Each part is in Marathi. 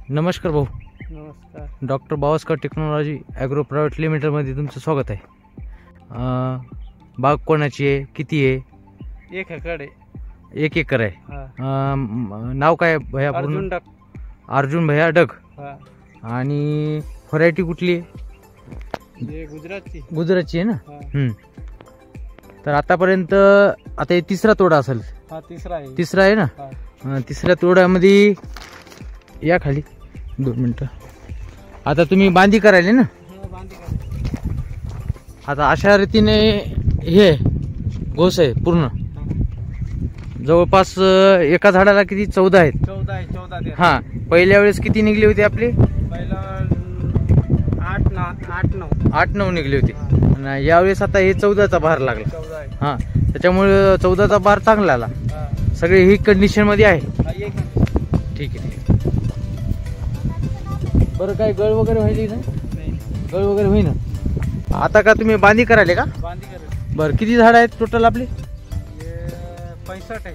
नमस्कार भाऊ. नमस्कार. Doctor Bawaskar technology agro private लिमिटेडमध्ये तुमचं स्वागत आहे. बाग कोणाची आहे, किती आहे? 1 एकर आहे. 1 एकर आहे. हा. नाव काय भैया पूर्ण? अर्जुन डक. अर्जुन भैया डग. हा. आणि व्हरायटी कुठली आहे? हे गुजरातची. गुजरातची आहे ना. हा. तर आतापर्यंत आता हे तिसरा तोडा असेल. हा तिसरा आहे. तिसरा आहे ना. हा. तिसऱ्या तोड्यामध्ये या खाली 2 मिनटं. आता तुम्ही बांधी करायला ना. हा, बांधी करा. आता अशा रीतीने हे घोस आहे पूर्ण. हा. जवळपास एका झाडाला किती 14 आहेत. 14 आहे. 14 दे. हा, पहिल्या वेळेस किती निघले होते आपले? पहिला 8-9 निघले होते. आणि यावेळेस आता हे 14चा भार लागला. 14 आहे. हा, त्याच्यामुळे 14चा भार चांगला आला. हा. सगळे ही कंडिशन मध्ये आहे. हा, एक आहे. ठीक आहे. बरं, काय गळ वगैरे व्हायली ना? नाही. गळ वगैरे होईना. आता का तुम्ही बांधी करायले का? बांधी करा. बरं, किती झाड आहेत टोटल आपले? ये 65 आहे.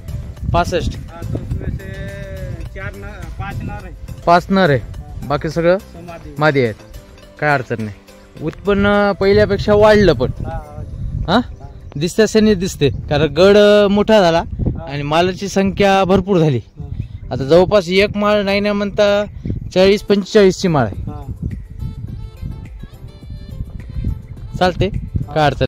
65. हा, तो उसमें से 5 नार आहे. 5 नर आहे. हा. बाकी सगळं समाधी. मादी आहेत. काय अडचण नाही. उत्पन्न पहिल्यापेक्षा वाढलं पण. हा. हा, दिसते दिसते, कारण गड मोठा झाला आणि मालाची संख्या भरपूर झाली. हा. आता जवळपास एक माळ नाही ना म्हणता 40-45 ची माळ आहे. हा. चालते, काय अडचण